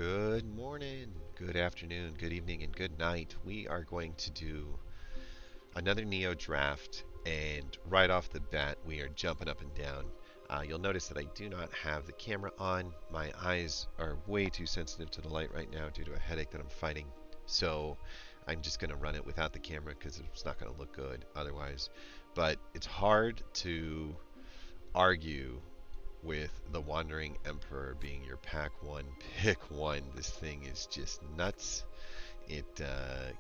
Good morning, good afternoon, good evening, and good night. We are going to do another Neo draft, and right off the bat, we are jumping up and down. You'll notice that I do not have the camera on. My eyes are way too sensitive to the light right now due to a headache that I'm fighting. So I'm just going to run it without the camera because it's not going to look good otherwise. But it's hard to argue with the Wandering Emperor being your pack one, pick one. This thing is just nuts. It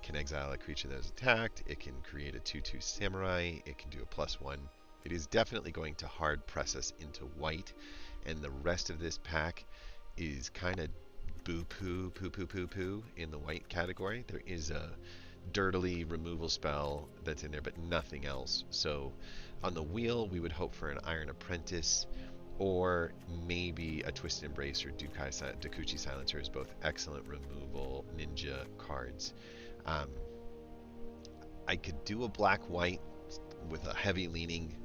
can exile a creature that is attacked. It can create a 2/2 samurai. It can do a +1. It is definitely going to hard press us into white, and the rest of this pack is kind of boo poo in the white category. There is a dirtily removal spell that's in there, but nothing else. So on the wheel, we would hope for an Iron Apprentice, or maybe a Twisted Embrace or Dakuchi Silencer is both excellent removal ninja cards. Um, I could do a black-white with a heavy leaning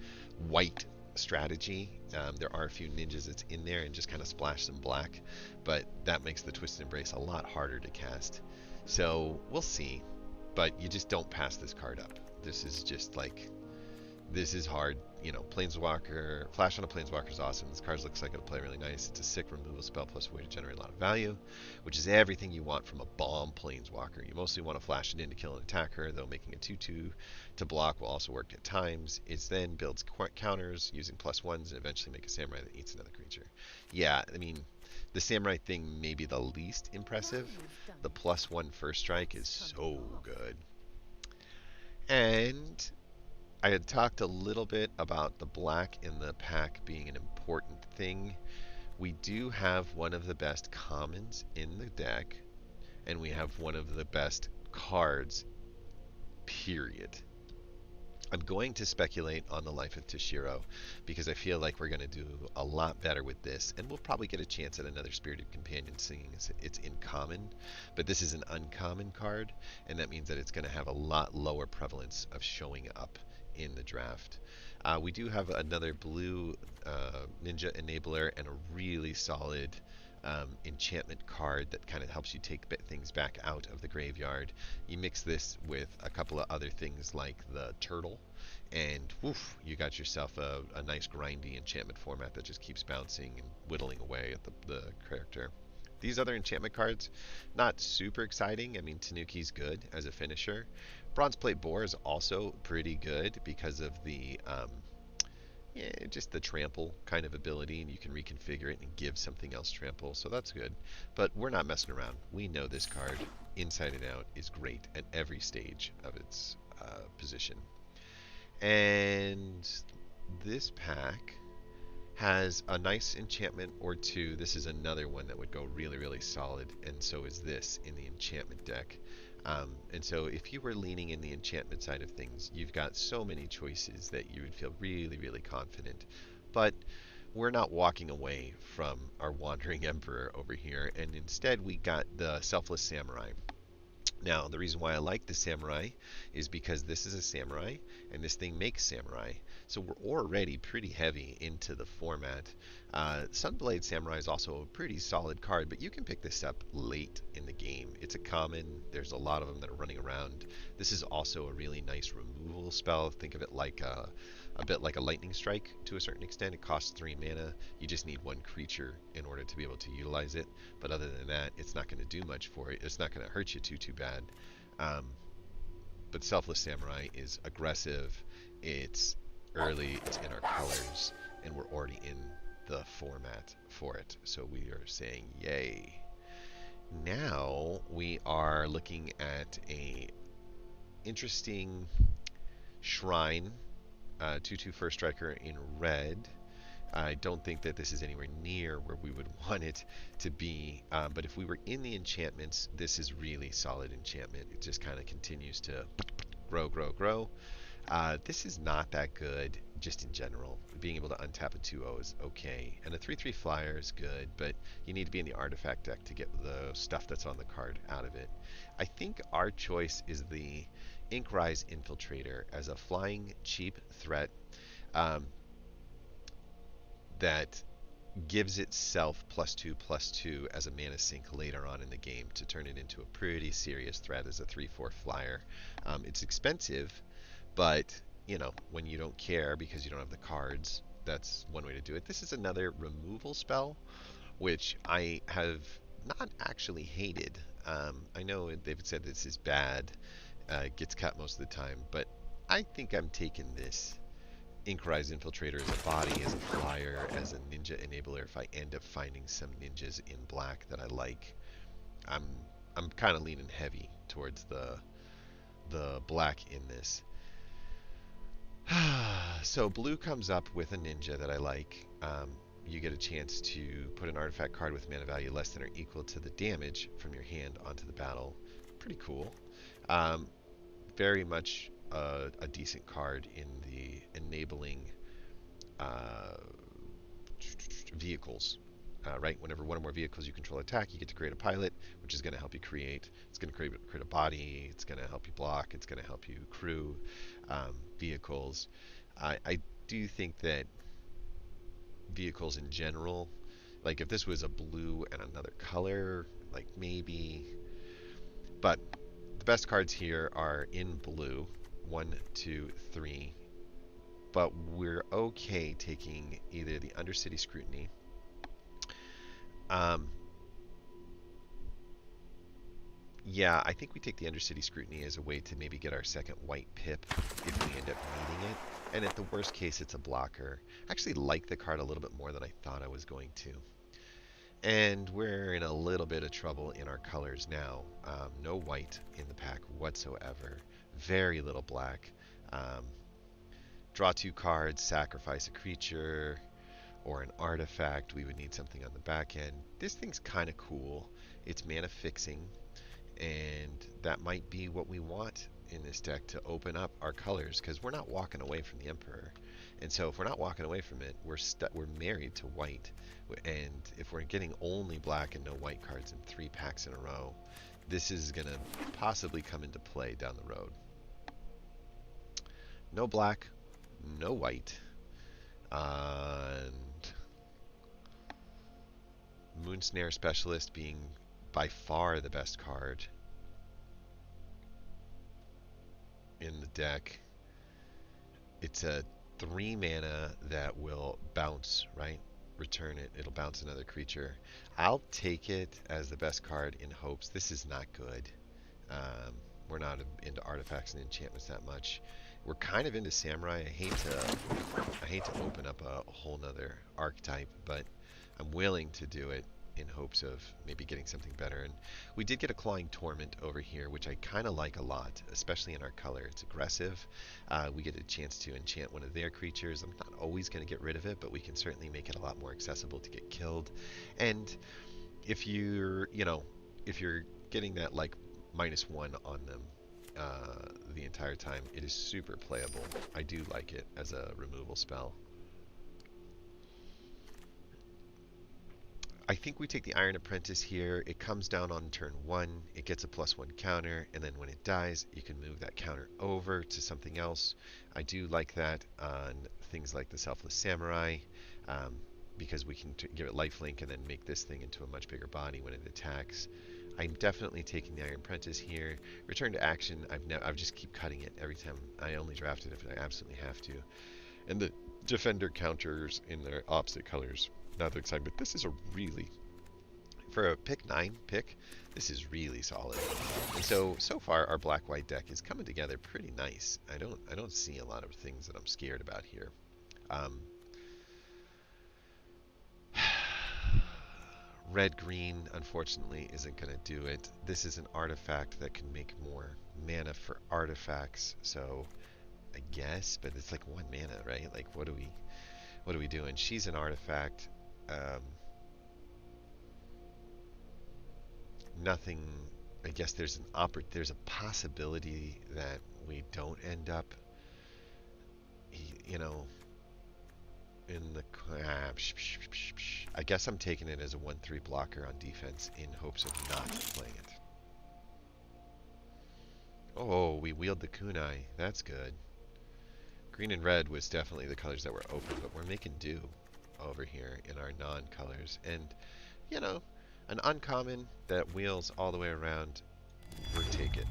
white strategy. There are a few ninjas that's in there and just kind of splash some black, but that makes the Twisted Embrace a lot harder to cast. So we'll see, but you just don't pass this card up. This is just like, this is hard. You know, Planeswalker, Flash on a Planeswalker is awesome. This card looks like it'll play really nice. It's a sick removal spell plus a way to generate a lot of value, which is everything you want from a bomb Planeswalker. You mostly want to flash it in to kill an attacker, though making a 2/2 to block will also work at times. It then builds counters using +1s and eventually make a samurai that eats another creature. Yeah, I mean, the samurai thing may be the least impressive. The +1 first strike is so good. And I had talked a little bit about the black in the pack being an important thing. We do have one of the best commons in the deck, and we have one of the best cards, period. I'm going to speculate on the Life of Toshiro because I feel like we're going to do a lot better with this, and we'll probably get a chance at another Spirited Companion seeing as it's in common, but this is an uncommon card, and that means that it's going to have a lot lower prevalence of showing up in the draft. We do have another blue Ninja Enabler and a really solid enchantment card that kind of helps you take things back out of the graveyard. You mix this with a couple of other things like the turtle, and woof, you got yourself a nice grindy enchantment format that just keeps bouncing and whittling away at the character. These other enchantment cards, not super exciting. I mean, Tanuki's good as a finisher. Bronzeplate Boar is also pretty good because of the yeah, just the trample kind of ability, and you can reconfigure it and give something else trample, so that's good. But we're not messing around. We know this card, inside and out, is great at every stage of its position. And this pack has a nice enchantment or two. This is another one that would go really, really solid, and so is this in the enchantment deck. And so if you were leaning in the enchantment side of things, you've got so many choices that you would feel really, really confident. But we're not walking away from our Wandering Emperor over here, and instead we got the Selfless Samurai. Now, the reason why I like the samurai is because this is a samurai, and this thing makes samurai. So we're already pretty heavy into the format. Sunblade Samurai is also a pretty solid card, but you can pick this up late in the game. It's a common. There's a lot of them that are running around. This is also a really nice removal spell. Think of it like a bit like a lightning strike to a certain extent. It costs 3 mana. You just need one creature in order to be able to utilize it. But other than that, it's not going to do much for it. It's not going to hurt you too bad. But Selfless Samurai is aggressive. It's early. It's in our colors, and we're already in the format for it. So we are saying yay. Now we are looking at a interesting shrine. 2/2 first striker in red. I don't think that this is anywhere near where we would want it to be, but if we were in the enchantments, this is really solid enchantment. It just kind of continues to grow. This is not that good just in general. Being able to untap a 2/0 is okay, and a 3/3 flyer is good, but you need to be in the artifact deck to get the stuff that's on the card out of it. I think our choice is the Inkrise Infiltrator as a flying cheap threat that gives itself +2/+2 as a mana sink later on in the game to turn it into a pretty serious threat as a 3/4 flyer. It's expensive, but you know, when you don't care because you don't have the cards, that's one way to do it. This is another removal spell, which I have not actually hated. I know they've said this is bad, gets cut most of the time, but I think I'm taking this Inquiry's Infiltrator as a body, as a flyer, as a ninja enabler. If I end up finding some ninjas in black that I like, I'm I'm kind of leaning heavy towards the black in this. So blue comes up with a ninja that I like. You get a chance to put an artifact card with mana value less than or equal to the damage from your hand onto the battle. Pretty cool. Um, Very much a decent card in the enabling uh, vehicles. Right, whenever one or more vehicles you control attack, you get to create a pilot, which is going to help you create. It's going to create a body. It's going to help you block. It's going to help you crew vehicles. I do think that vehicles in general, like if this was a blue and another color, like maybe. But the best cards here are in blue, 1, 2, 3. But we're okay taking either the Undercity Scrutiny. Um, yeah, I think we take the Undercity Scrutiny as a way to maybe get our second white pip if we end up needing it. And at the worst case, it's a blocker. I actually like the card a little bit more than I thought I was going to. And we're in a little bit of trouble in our colors now. No white in the pack whatsoever. Very little black. Um, Draw 2 cards, sacrifice a creature or an artifact. We would need something on the back end. This thing's kind of cool. It's mana fixing, and that might be what we want in this deck to open up our colors, because we're not walking away from the Emperor. And so if we're not walking away from it, we're married to white. And if we're getting only black and no white cards in 3 packs in a row, this is going to possibly come into play down the road. No black, no white. And Moonsnare Specialist being by far the best card in the deck. It's a 3 mana that will bounce, right? Return it. It'll bounce another creature. I'll take it as the best card in hopes. This is not good. We're not into artifacts and enchantments that much. We're kind of into samurai. I hate to open up a whole nother archetype, but I'm willing to do it in hopes of maybe getting something better. And we did get a Clawing Torment over here, which I kind of like a lot, especially in our color. It's aggressive. We get a chance to enchant one of their creatures. I'm not always going to get rid of it, but we can certainly make it a lot more accessible to get killed. And if you're, if you're getting that like -1 on them the entire time, it is super playable. I do like it as a removal spell. I think we take the Iron Apprentice here. It comes down on turn 1. It gets a +1 counter, and then when it dies, you can move that counter over to something else. I do like that on things like the Selfless Samurai, because we can give it lifelink and then make this thing into a much bigger body when it attacks. I'm definitely taking the Iron Apprentice here. Return to action, I just keep cutting it every time. I only draft it if I absolutely have to. And the Defender counters in their opposite colors. Another exciting, but this is a really, for a pick 9 pick, this is really solid. And so far our black-white deck is coming together pretty nice. I don't see a lot of things that I'm scared about here. Red-green, unfortunately, isn't going to do it. This is an artifact that can make more mana for artifacts, so I guess, but it's like 1 mana, right? Like, what are we doing? She's an artifact. Nothing. I guess there's there's a possibility that we don't end up, in the. I guess I'm taking it as a 1/3 blocker on defense in hopes of not playing it. Oh, we wield the kunai. That's good. Green and red was definitely the colors that were open, but we're making do. over here in our non-colors. And, you know, an uncommon that wheels all the way around, we'll take it.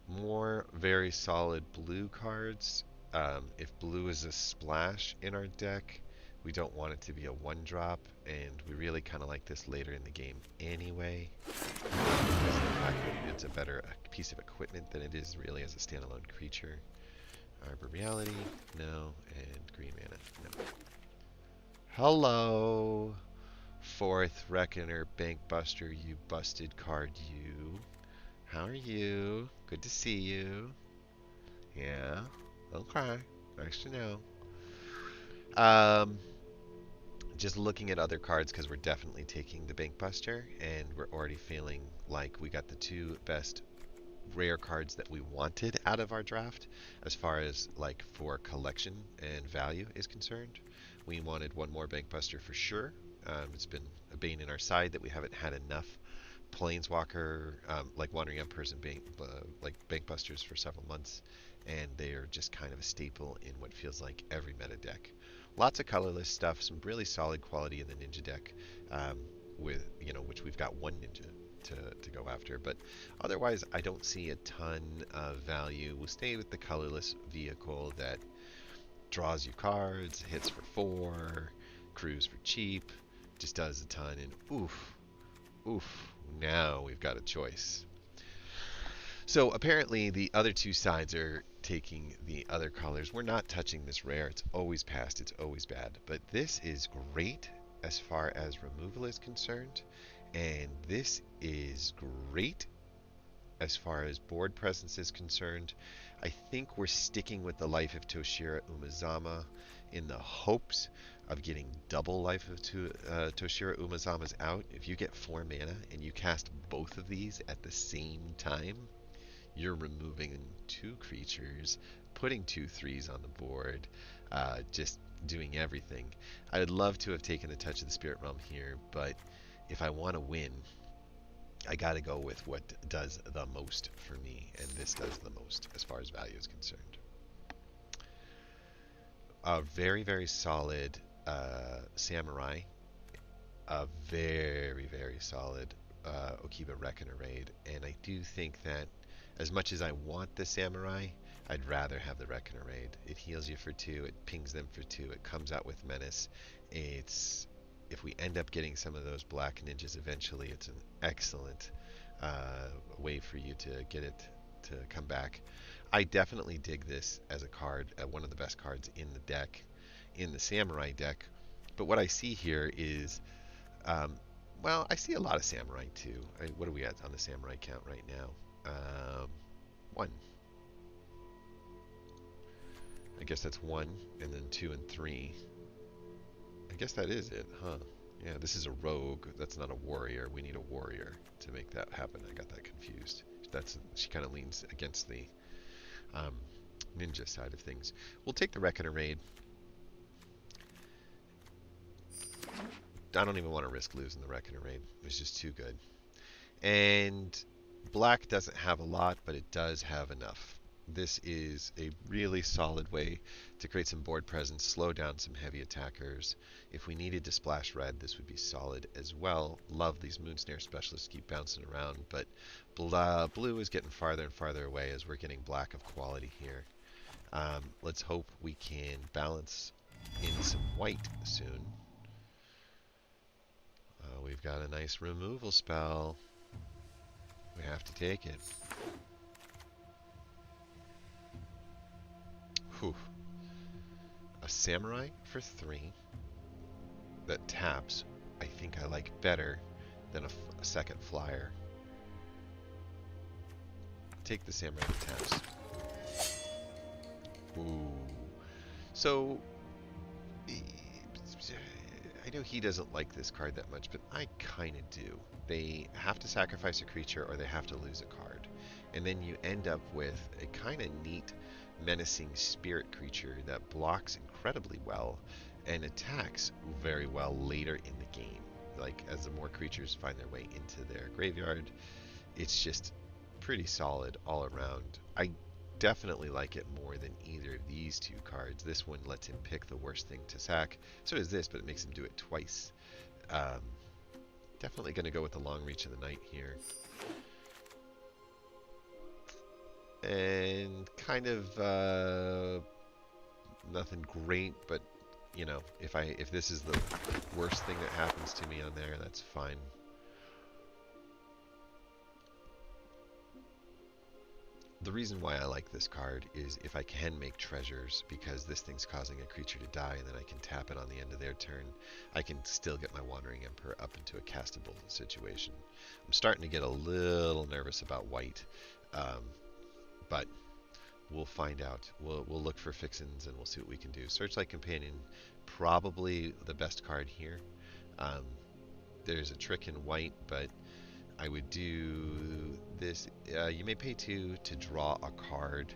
More very solid blue cards. If blue is a splash in our deck, we don't want it to be a one-drop, and we really kind of like this later in the game anyway. Because of the fact that it's a better piece of equipment than it is really as a standalone creature. Arbor Reality, no, and green mana, no. Hello, fourth Reckoner Bankbuster, you busted card, you. How are you? Good to see you. Yeah, okay, nice to know. Just looking at other cards because we're definitely taking the Bankbuster, and we're already feeling like we got the two best rare cards that we wanted out of our draft as far as like for collection and value is concerned. We wanted one more Bankbuster for sure. It's been a bane in our side that we haven't had enough Planeswalker, like Wandering Emperors and like Bankbusters for several months, and they are just kind of a staple in what feels like every meta deck. Lots of colorless stuff, some really solid quality in the Ninja deck, with which we've got one Ninja to go after, but otherwise I don't see a ton of value. We'll stay with the colorless vehicle that draws you cards, hits for 4, crews for cheap, just does a ton, and oof, now we've got a choice. So apparently the other two sides are taking the other colors. We're not touching this rare. It's always past. It's always bad. But this is great as far as removal is concerned. And this is great as far as board presence is concerned. I think we're sticking with the Life of Toshiro Umezama in the hopes of getting double Life of Toshiro Umezamas out. If you get 4 mana and you cast both of these at the same time, you're removing 2 creatures, putting 2 3s on the board, just doing everything. I would love to have taken a Touch of the Spirit Realm here, but if I want to win, I got to go with what does the most for me, and this does the most as far as value is concerned. A very, very solid Samurai, a very, very solid Okiba Reckoner Raid, and I do think that as much as I want the Samurai, I'd rather have the Reckoner Raid. It heals you for 2, it pings them for 2, it comes out with Menace. If we end up getting some of those black ninjas eventually, it's an excellent way for you to get it to come back. I definitely dig this as a card, one of the best cards in the deck, in the Samurai deck. But what I see here is, well, I see a lot of Samurai too. What are we at on the Samurai count right now? 1. I guess that's 1, and then 2 and 3. I guess that is it, huh? Yeah, this is a rogue. That's not a warrior. We need a warrior to make that happen. I got that confused. She kind of leans against the ninja side of things. We'll take the Reckoner Raid. I don't even want to risk losing the Reckoner Raid. It's just too good. And black doesn't have a lot, but it does have enough. This is a really solid way to create some board presence, slow down some heavy attackers. If we needed to splash red, this would be solid as well. Love these Moonsnare specialists keep bouncing around, but blue is getting farther and farther away as we're getting black of quality here. Let's hope we can balance in some white soon. We've got a nice removal spell. We have to take it. Whew. A Samurai for 3 that taps, I think I like better than a second flyer. Take the Samurai that taps. Ooh. So, I know he doesn't like this card that much, but I kind of do. They have to sacrifice a creature or they have to lose a card. And then you end up with a kind of neat, menacing spirit creature that blocks incredibly well and attacks very well later in the game. Like, as the more creatures find their way into their graveyard, it's just pretty solid all around. definitely like it more than either of these two cards. This one lets him pick the worst thing to sack. So does this, but it makes him do it twice. Um, Definitely going to go with the long reach of the knight here. And kind of nothing great, but you know, if this is the worst thing that happens to me on there, that's fine. The reason why I like this card is if I can make treasures, because this thing's causing a creature to die and then I can tap it on the end of their turn, I can still get my Wandering Emperor up into a castable situation. I'm starting to get a little nervous about white, but we'll find out. We'll look for fixins and we'll see what we can do. Searchlight Companion, probably the best card here. There's a trick in white, but I would do this. You may pay 2 to draw a card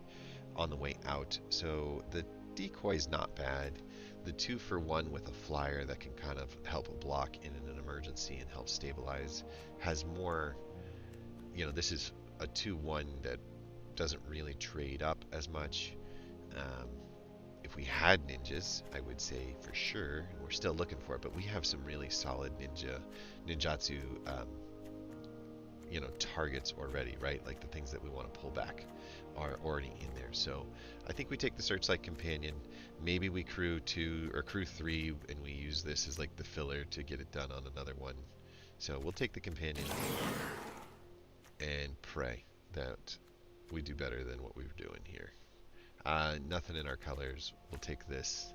on the way out. So the decoy is not bad. The 2 for 1 with a flyer that can kind of help block in an emergency and help stabilize has more. You know, this is a 2/1 that doesn't really trade up as much. If we had ninjas, I would say for sure, and we're still looking for it, but we have some really solid ninjutsu targets already, right? Like the things that we want to pull back are already in there. So I think we take the Searchlight Companion. Maybe we crew 2 or crew 3 and we use this as like the filler to get it done on another one. So we'll take the Companion and pray that we do better than what we were doing here. Nothing in our colors. We'll take this,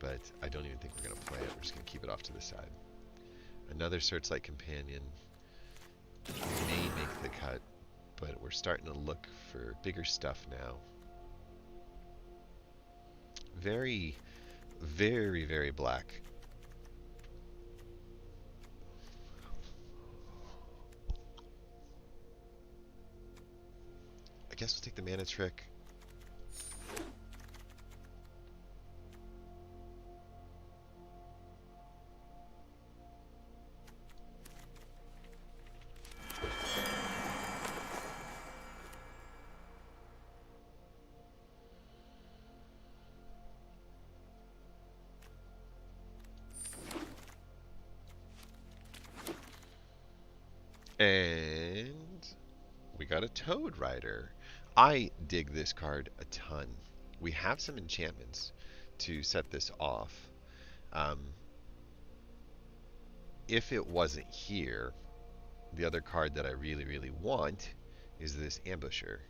but I don't even think we're going to play it. We're just going to keep it off to the side. Another Searchlight Companion may make the cut, but we're starting to look for bigger stuff now. Very, very, very black. I guess we'll take the mana trick. And we got a Toad Rider. I dig this card a ton. We have some enchantments to set this off. If it wasn't here, the other card that I really, really want is this Ambusher.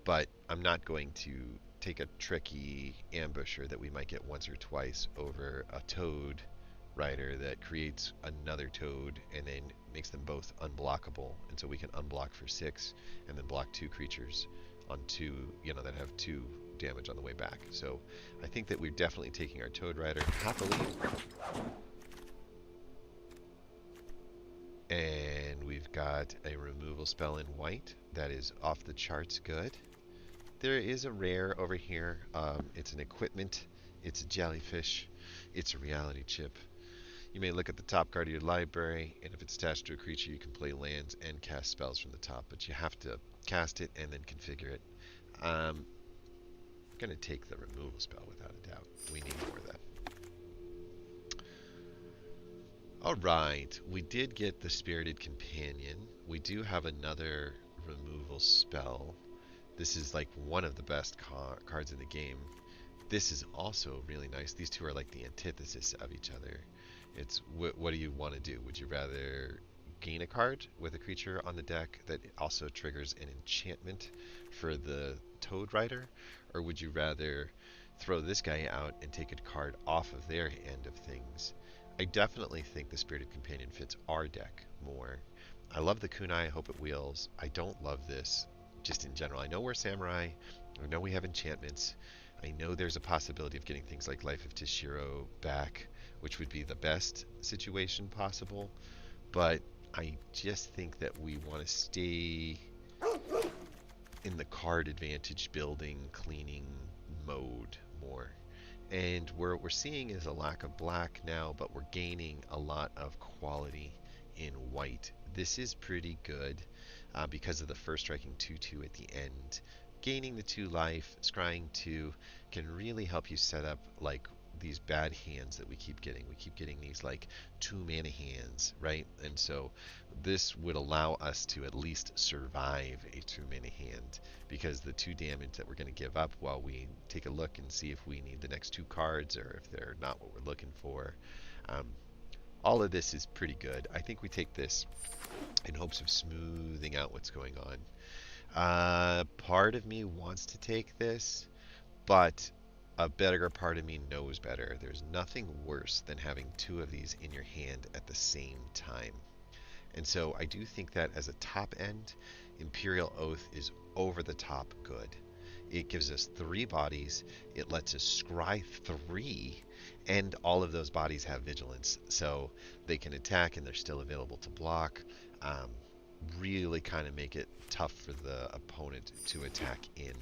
But I'm not going to take a tricky Ambusher that we might get once or twice over a Toad Rider that creates another Toad and then makes them both unblockable. And so we can unblock for 6 and then block 2 creatures on 2, that have 2 damage on the way back. So I think that we're definitely taking our Toad Rider happily. And we've got a removal spell in white that is off the charts good. There is a rare over here. It's an equipment. It's a jellyfish. It's a reality chip. You may look at the top card of your library, and if it's attached to a creature, you can play lands and cast spells from the top, but you have to cast it and then configure it. I'm going to take the removal spell without a doubt. We need more of that. Alright, we did get the Spirited Companion. We do have another removal spell. This is like one of the best cards in the game. This is also really nice. These two are like the antithesis of each other. It's what do you want to do? Would you rather gain a card with a creature on the deck that also triggers an enchantment for the Toad Rider? Or would you rather throw this guy out and take a card off of their end of things? I definitely think the Spirited Companion fits our deck more. I love the Kunai. I hope it wheels. I don't love this just in general. I know we're Samurai. I know we have enchantments. I know there's a possibility of getting things like Life of Tishiro back, which would be the best situation possible. But I just think that we want to stay in the card advantage building, cleaning mode more. And what we're seeing is a lack of black now, but we're gaining a lot of quality in white. This is pretty good because of the first striking 2/2 at the end. gaining the 2 life, scrying 2 can really help you set up like these bad hands that we keep getting. We keep getting these like 2 mana hands, right? And so this would allow us to at least survive a 2 mana hand, because the 2 damage that we're going to give up while we take a look and see if we need the next 2 cards or if they're not what we're looking for. Um, all of this is pretty good. I think we take this in hopes of smoothing out what's going on. Part of me wants to take this, but a better part of me knows better. There's nothing worse than having 2 of these in your hand at the same time. And so I do think that as a top end, Imperial Oath is over the top good. It gives us 3 bodies, it lets us scry 3, and all of those bodies have vigilance. So they can attack and they're still available to block. Really kind of make it tough for the opponent to attack in.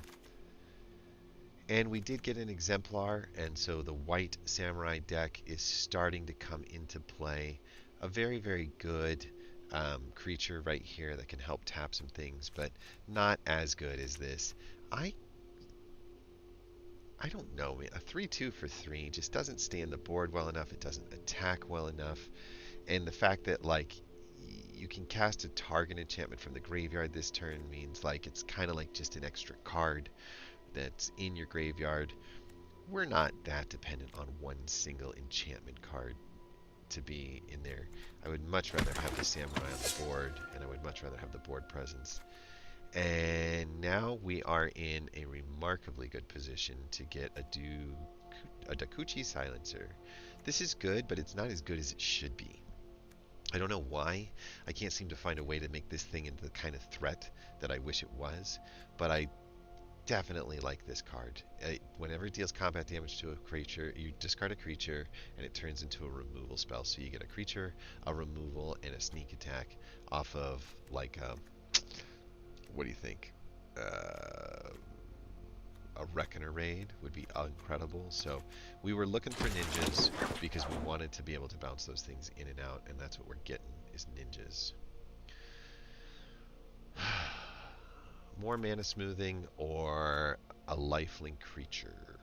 And we did get an Exemplar, and so the white Samurai deck is starting to come into play. A very, very good creature right here that can help tap some things, but not as good as this. I don't know. A 3/2 for 3 just doesn't stay in the board well enough. It doesn't attack well enough. And the fact that, like, you can cast a target enchantment from the graveyard this turn means, like, it's kind of like just an extra card that's in your graveyard. We're not that dependent on one single enchantment card to be in there. I would much rather have the Samurai on the board, and I would much rather have the board presence. And now we are in a remarkably good position to get a Dakuchi Silencer. This is good, but it's not as good as it should be. I don't know why. I can't seem to find a way to make this thing into the kind of threat that I wish it was, but I definitely like this card. Whenever it deals combat damage to a creature, you discard a creature, and it turns into a removal spell. So you get a creature, a removal, and a sneak attack off of, like, what do you think? A Reckoner raid would be incredible. So we were looking for ninjas because we wanted to be able to bounce those things in and out, and that's what we're getting, is ninjas. More mana smoothing or a lifelink creature?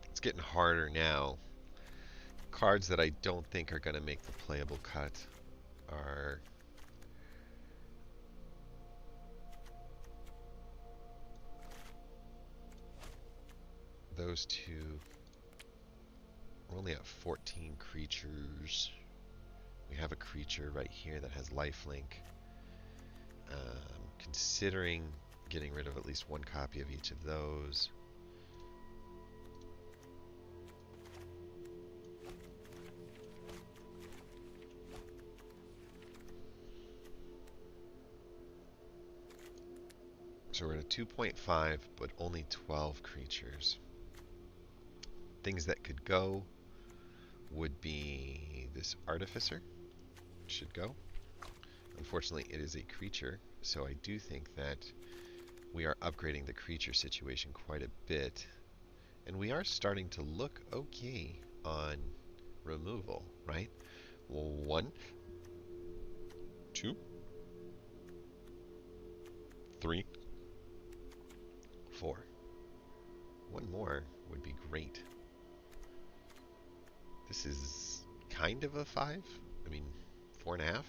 It's getting harder now. Cards that I don't think are going to make the playable cut are those 2. We're only at 14 creatures. We have a creature right here that has lifelink. Considering getting rid of at least 1 copy of each of those. So we're at a 2.5, but only 12 creatures. Things that could go would be this Artificer. Should go. Unfortunately, it is a creature, so I do think that we are upgrading the creature situation quite a bit. And we are starting to look okay on removal, right? 1, 2, 3, 4. 1 more would be great. This is kind of a 5. I mean, 4.5.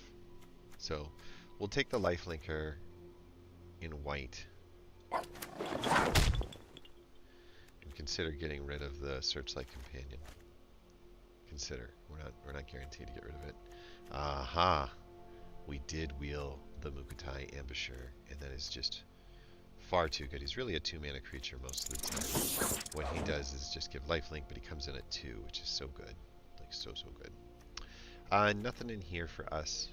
So we'll take the lifelinker in white and consider getting rid of the Searchlight Companion. Consider. We're not guaranteed to get rid of it. Aha! We did wheel the Mukutai Ambusher, and that is just far too good. He's really a 2-mana creature most of the time. What he does is just give lifelink, but he comes in at 2, which is so good. Like, so good. Nothing in here for us.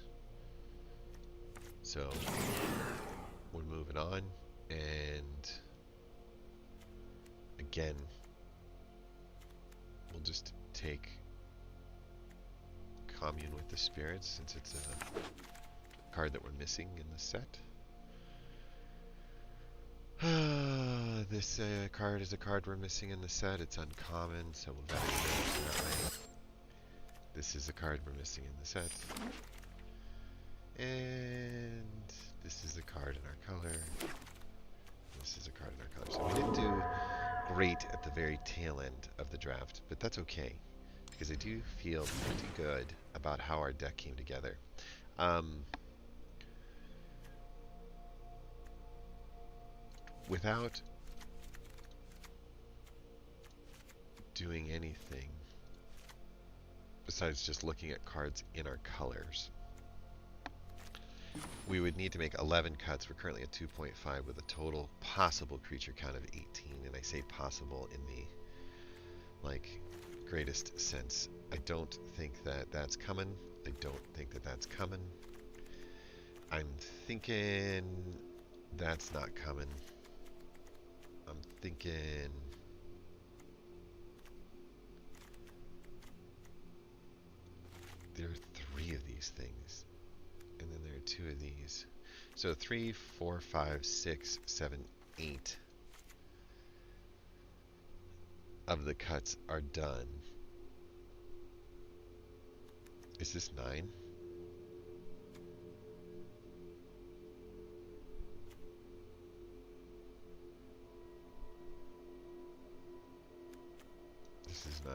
So we're moving on, and again, we'll just take Commune with the Spirits, since it's a card that we're missing in the set. This card is a card we're missing in the set. It's uncommon, so we'll value it that way. This is a card we're missing in the set. And this is a card in our color. This is a card in our color. So we didn't do great at the very tail end of the draft, but that's okay, because I do feel pretty good about how our deck came together. Without doing anything besides just looking at cards in our colors, we would need to make 11 cuts. We're currently at 2.5 with a total possible creature count of 18, and I say possible in the greatest sense. I don't think that that's coming. I don't think that that's coming. I'm thinking that's not coming. I'm thinking there are 3 of these things, and then there are 2 of these. So 3, 4, 5, 6, 7, 8 of the cuts are done. Is this 9? This is 9.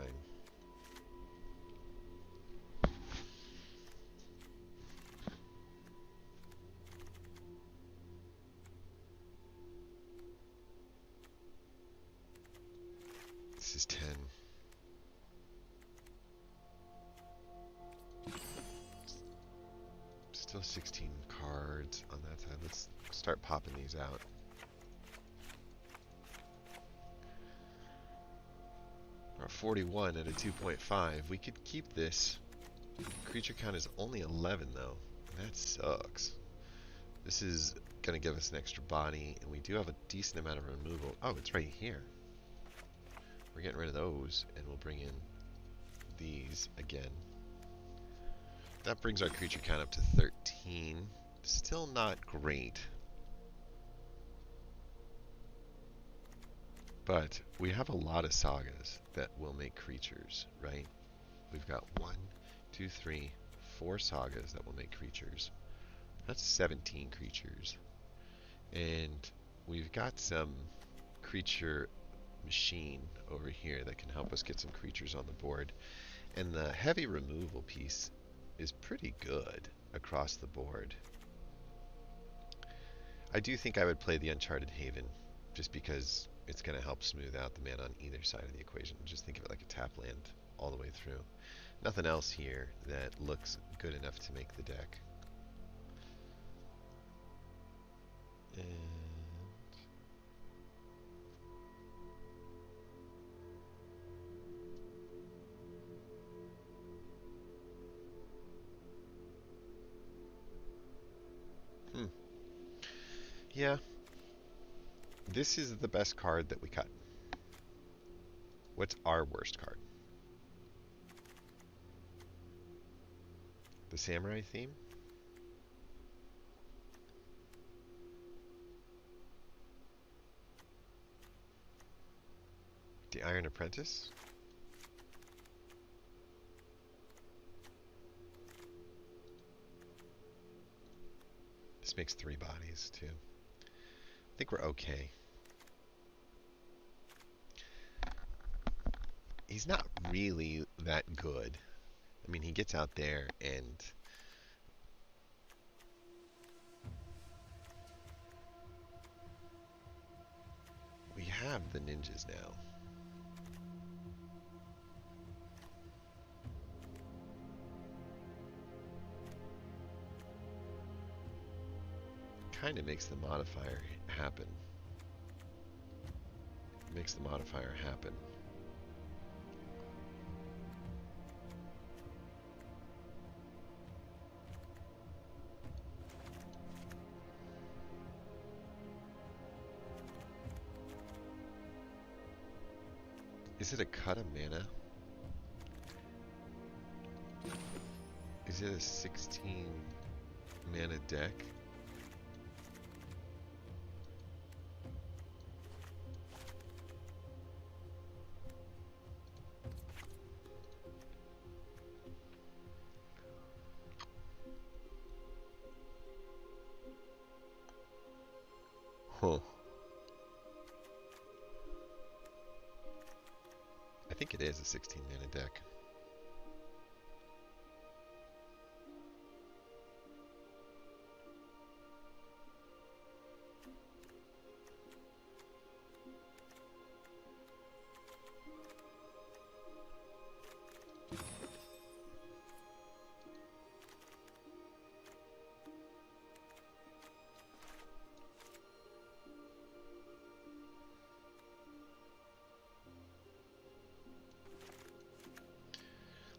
This is 10. Still 16 cards on that side. Let's start popping these out. We're at 41 at a 2.5. We could keep this. Creature count is only 11 though. That sucks. This is going to give us an extra body, and we do have a decent amount of removal. Oh, it's right here. We're getting rid of those, and we'll bring in these again. That brings our creature count up to 13. Still not great. But we have a lot of sagas that will make creatures, right? We've got 1, 2, 3, 4 sagas that will make creatures. That's 17 creatures. And we've got some creature machine over here that can help us get some creatures on the board. And the heavy removal piece is pretty good across the board. I do think I would play the Uncharted Haven just because it's going to help smooth out the mana on either side of the equation. Just think of it like a tap land all the way through. Nothing else here that looks good enough to make the deck. And yeah, this is the best card that we cut. What's our worst card? The Samurai theme? The Iron Apprentice? This makes 3 bodies, too. I think we're okay. He's not really that good. I mean, he gets out there and we have the ninjas now. Kind of makes the modifier happen. Makes the modifier happen. Is it a cut of mana? Is it a 16 mana deck? think it is a 16 mana deck.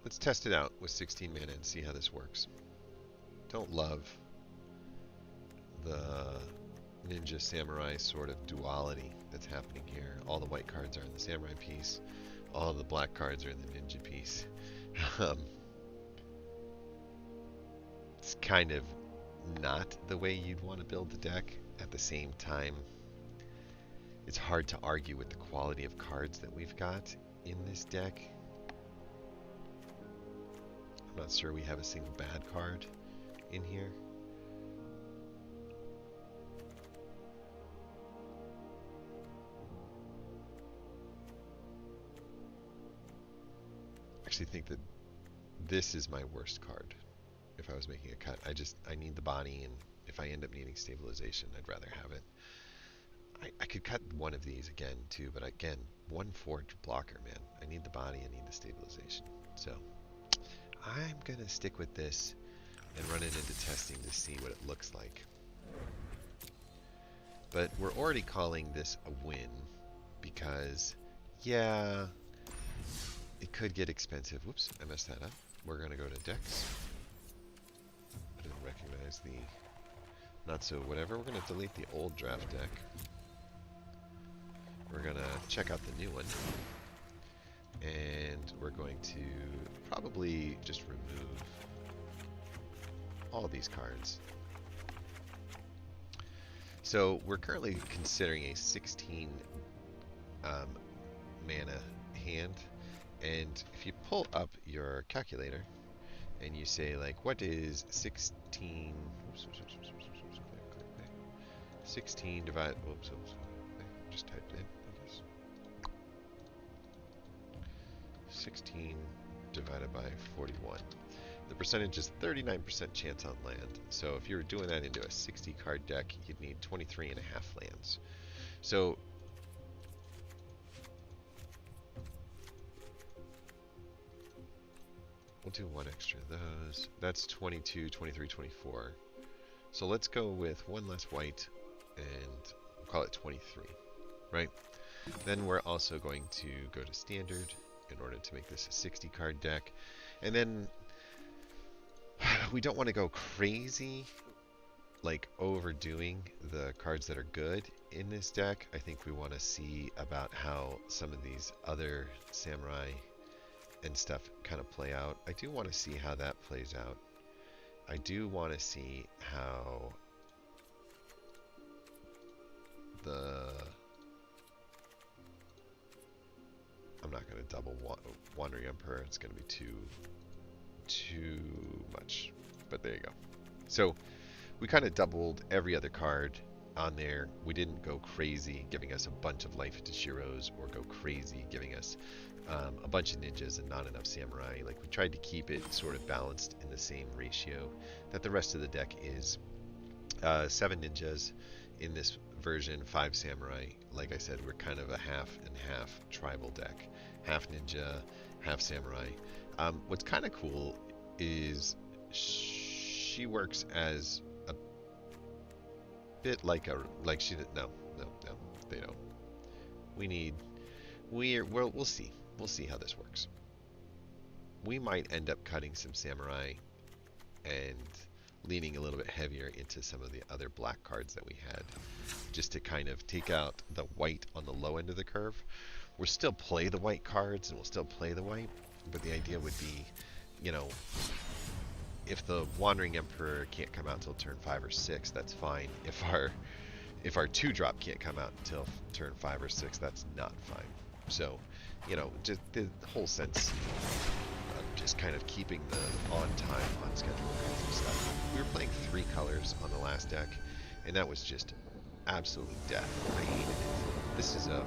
Let's test it out with 16 mana and see how this works. Don't love the ninja samurai sort of duality that's happening here. All the white cards are in the samurai piece, all the black cards are in the ninja piece. It's kind of not the way you'd want to build the deck. At the same time, it's hard to argue with the quality of cards that we've got in this deck. I'm not sure we have a single bad card in here. I actually think that this is my worst card if I was making a cut. I need the body, and if I end up needing stabilization, I'd rather have it. I could cut one of these again too, but again, 1/4 blocker, man. I need the body, I need the stabilization. So I'm gonna stick with this and run it into testing to see what it looks like. But we're already calling this a win because, yeah, it could get expensive. Whoops, I messed that up. We're gonna go to decks. I didn't recognize the not so whatever. We're gonna delete the old draft deck. We're gonna check out the new one. And we're going to probably just remove all these cards. So we're currently considering a 16 mana hand, and if you pull up your calculator and you say, like, what is 16? 16 divided. Oops, just typed in, I guess. 16 divided by 41. The percentage is 39% chance on land. So if you were doing that into a 60 card deck, you'd need 23.5 lands. So we'll do one extra of those. That's 22, 23, 24. So let's go with one less white and we'll call it 23, right? Then we're also going to go to standard in order to make this a 60 card deck. And then we don't want to go crazy, like overdoing the cards that are good in this deck. I think we want to see about how some of these other samurai and stuff kind of play out. I do want to see how that plays out. I do want to see how the... I'm not going to double Wandering Emperor. It's going to be too much. But there you go. So we kind of doubled every other card on there. We didn't go crazy giving us a bunch of Life to Shiros or go crazy giving us a bunch of ninjas and not enough samurai. Like, we tried to keep it sort of balanced in the same ratio that the rest of the deck is. 7 ninjas in this version, 5 samurai. Like I said, we're kind of a half and half tribal deck. Half ninja, half samurai. What's kind of cool is she works as a bit like she did. No, they don't. We'll see. We'll see how this works. We might end up cutting some samurai and leaning a little bit heavier into some of the other black cards that we had, just to kind of take out the white on the low end of the curve. We'll still play the white cards and we'll still play the white, but the idea would be, you know, if the Wandering Emperor can't come out until turn 5 or 6, that's fine. If our 2-drop can't come out until turn 5 or 6, that's not fine. So, you know, just the whole sense of just kind of keeping the on time, on schedule kinds of stuff. We were playing 3 colors on the last deck, and that was just absolute death. I hated it. This is a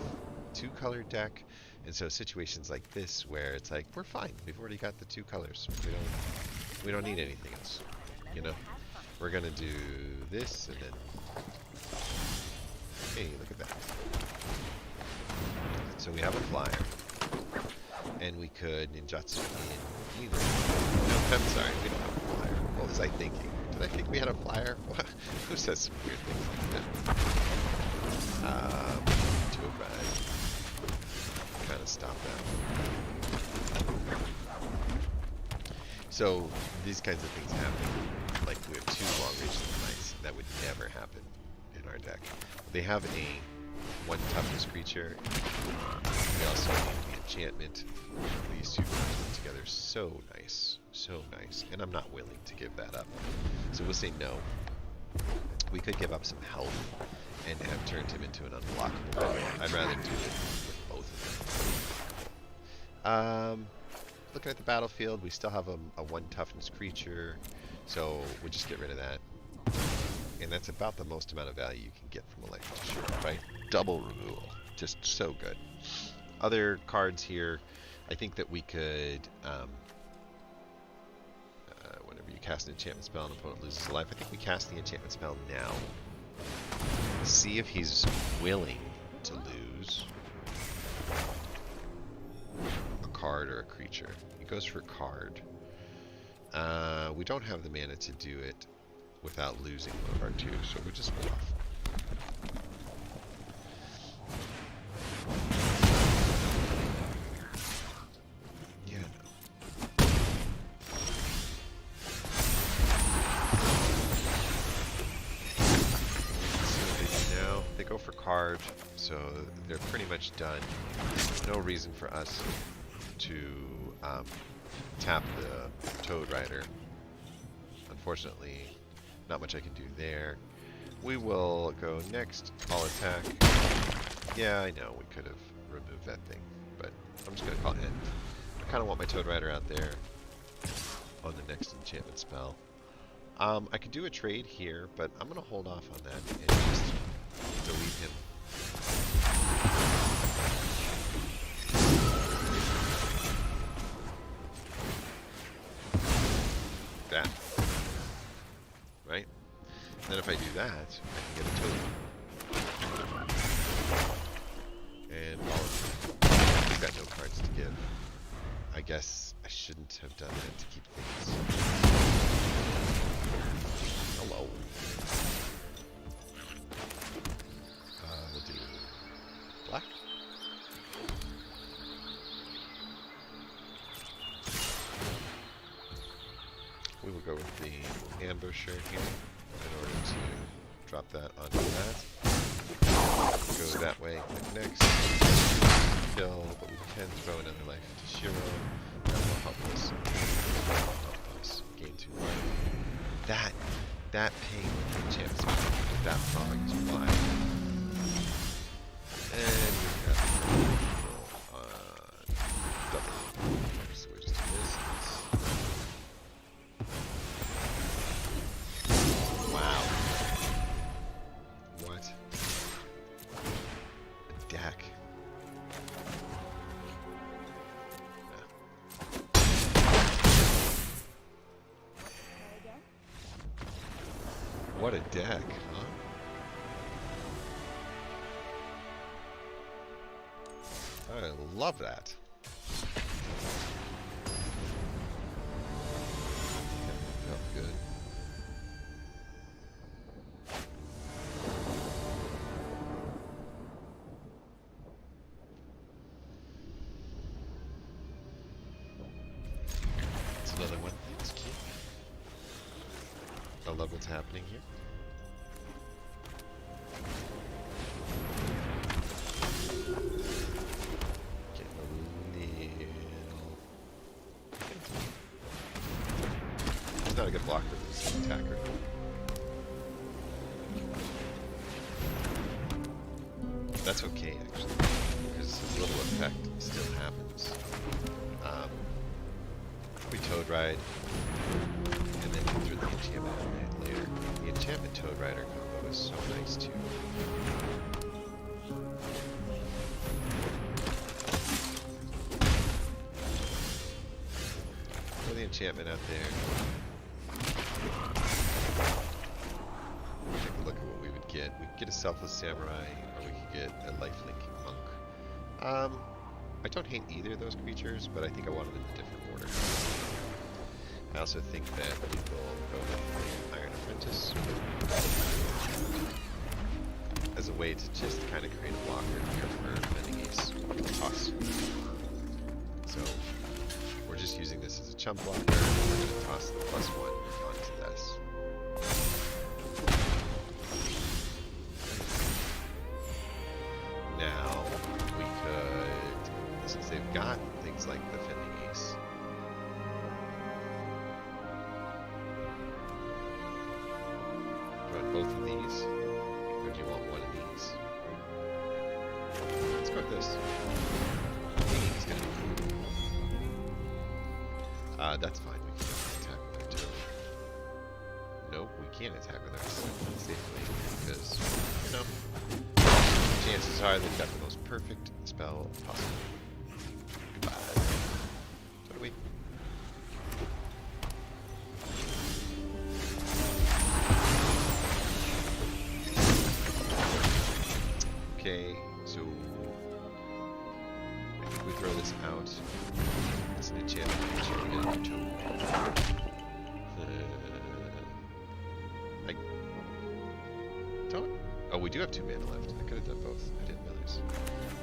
2-color deck, And so situations like this where it's like, we're fine. We've already got the 2 colors. We don't need anything else. You know? We're gonna do this and then, hey, look at that. So we have a flyer. And we could ninjutsu in either. No, I'm sorry, we don't have a flyer. What was I thinking? Did I think we had a flyer? Who says some weird things like that? To a ride. Kind of stop that. So these kinds of things happen. Like we have 2 long-range knights. That would never happen in our deck. They have a 1 toughness creature. We also have the enchantment. These 2 combined together, so nice, so nice. And I'm not willing to give that up. So we'll say no. We could give up some health and have turned him into an unblockable. I'd rather do it with both of them. Looking at the battlefield, we still have a 1 toughness creature, so we'll just get rid of that. And that's about the most amount of value you can get from Electric Shore, right? Double removal. Just so good. Other cards here, I think that we could, whenever you cast an enchantment spell and an opponent loses a life, I think we cast the enchantment spell now. See if he's willing to lose a card or a creature. He goes for a card. We don't have the mana to do it without losing one of our 2, so we'll just bluff. Yeah, no. So what they do now, they go for card, so they're pretty much done. There's no reason for us to tap the Toad Rider. Unfortunately, not much I can do there. We will go next. I'll attack. Yeah, I know we could have removed that thing, but I'm just going to call it end. I kind of want my Toad Rider out there on the next enchantment spell. I could do a trade here, but I'm going to hold off on that and just delete him. That. Right? And then if I do that, I can get a totem. And all of them. We've got no cards to give. I guess I shouldn't have done that to keep things. Hello. We'll do black. We will go with the ambusher here in order to drop that onto that. Go that way, click next. Kill, but we can throw another life into Shiro. That will help us. Help us gain 2 life. That pain with the chance with that frog is why. And we've got double. So we just do this. Wow. What? A deck. What a deck, huh? I love that. Felt good. It's another one. It's cute. I love what's happening here. He's not a good blocker for this attacker. That's okay, actually, because his little effect still happens. We Toad Ride, and then through the enchantment later. The enchantment Toad Rider combo is so nice too. enchantment out there. Take a look at what we would get. We could get a Selfless Samurai, or we could get a Lifelink Monk. I don't hate either of those creatures, but I think I want them in a different order. I also think that we will go with Iron Apprentice as a way to just kind of create a blocker here for Bending Ace toss. So we're just using this as a chump blocker. We're going to toss the +1 onto this. Now we could, since they've got things like the Fending Ace, do you want both of these, or do you want one of these? Let's go with this. Fending Ace is going to be cool. That's fine. We can attack with her too. Nope, we can't attack with her safely because, you know, chances are they've got the most perfect spell possible. Goodbye. So do we. Okay, so I think we throw this out. It's an enchantment. We get a toad. I don't. Oh, we do have 2 mana left. I could have done both. I didn't realize.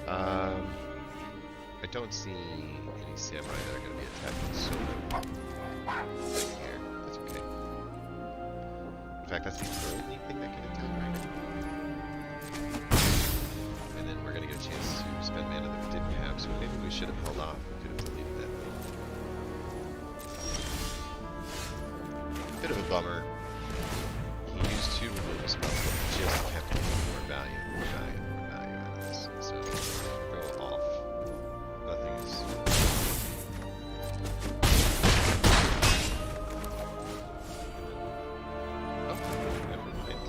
I don't see any samurai that are going to be attacking solo here. That's okay. In fact, that's the only thing that can attack right now. And then we're going to get a chance to spend mana that we didn't have, so maybe we should have held off. We could have deleted that. Bit of a bummer. He used 2 removal spells, but just kept getting more value, more value, more value out of this. So go off. Nothing is. Oh, never mind.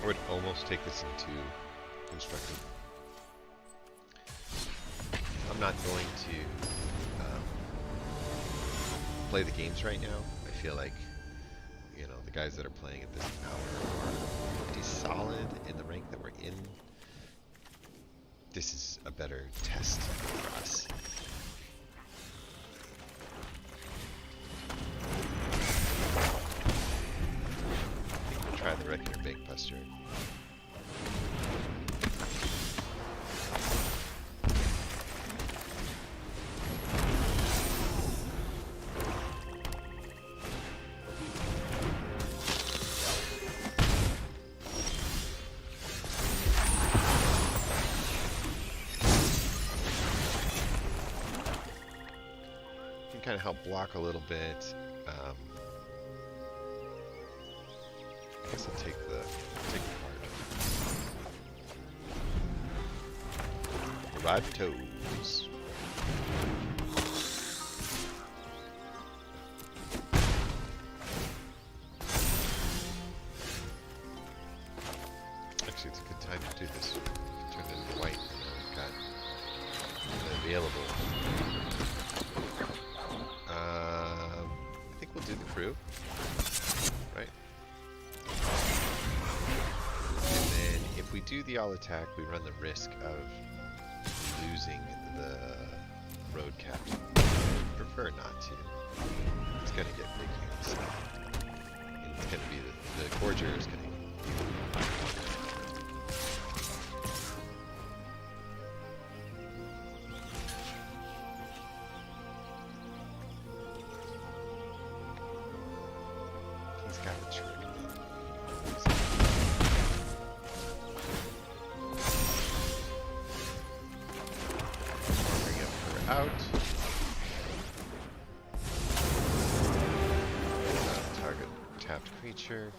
I would almost take this into constructed. I'm not going to play the games right now. I feel like, you know, the guys that are playing at this hour are pretty solid in the rank that we're in. This is a better test for us. Try the regular Bake Buster. Can kind of help block a little bit. I guess I'll take the card. Revived Toes. Actually, it's a good time to do this. Turn it into white. We've got it available. I think we'll do the crew. Right? And then if we do the all attack, we run the risk of losing the road captain. I prefer not to. It's gonna get big units. And it's gonna be the Gorger is gonna he's got a trick. Out. Adventure.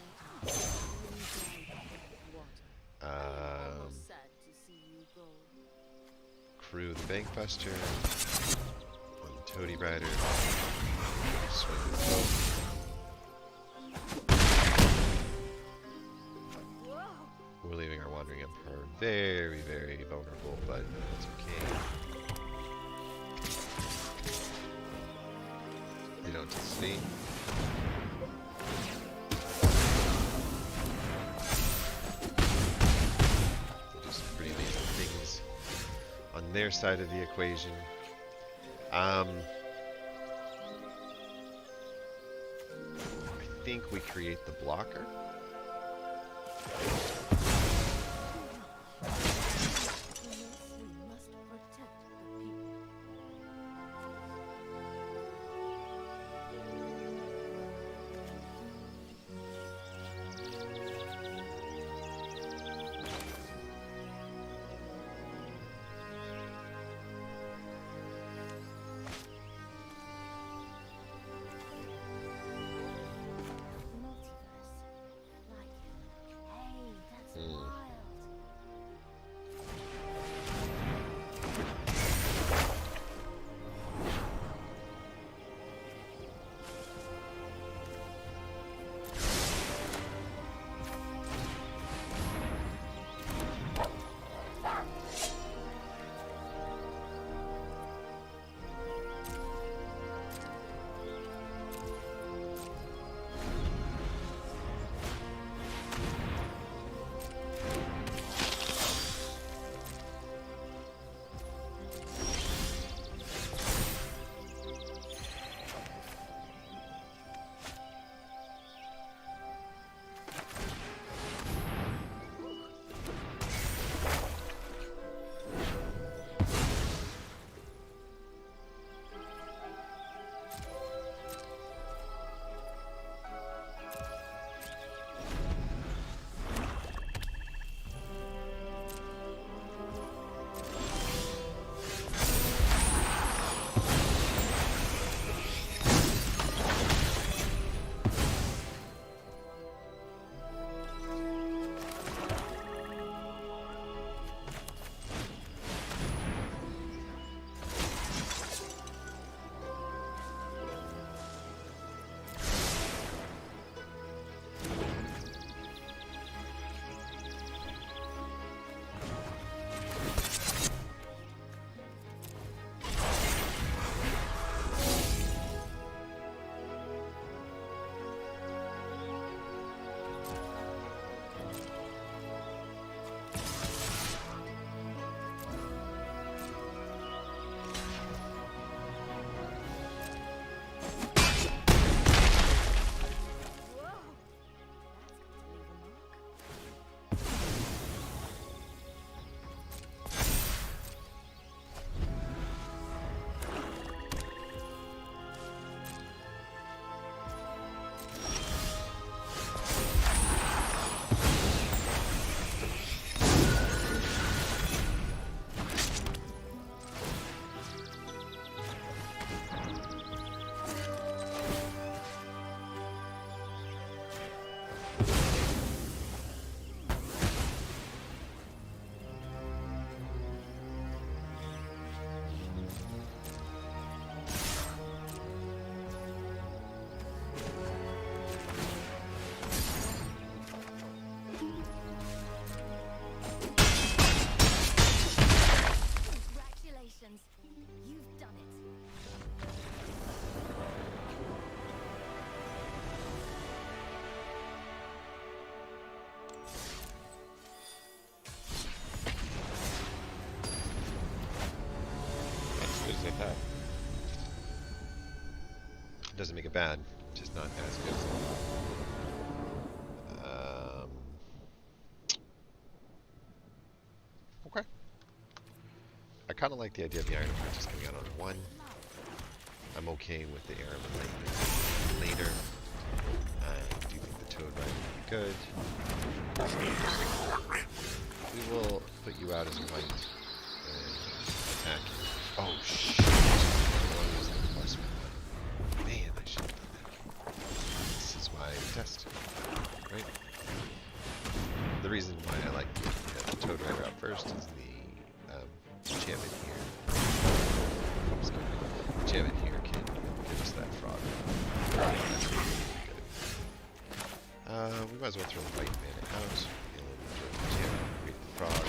Crew the Bankbuster. On the Toady Rider. Swing the boat. We're leaving our Wandering Emperor very, very vulnerable, but that's okay. They don't see. They do some pretty amazing things on their side of the equation. I think we create the blocker. Doesn't make it bad, just not as good. Okay. I kind of like the idea of the Iron Apprentice coming out on 1. I'm okay with the Air of later. I do think the Toad Rider would be good. We will put you out as a white and attack you. Oh, shit. Man, I should have done that. This is why I test. right? The reason why I like the Toad Rider out first is the enchantment here. Oops, the enchantment here can give us that frog. That's really good. We might as well throw the white mana out and throw the enchantment, create the frog.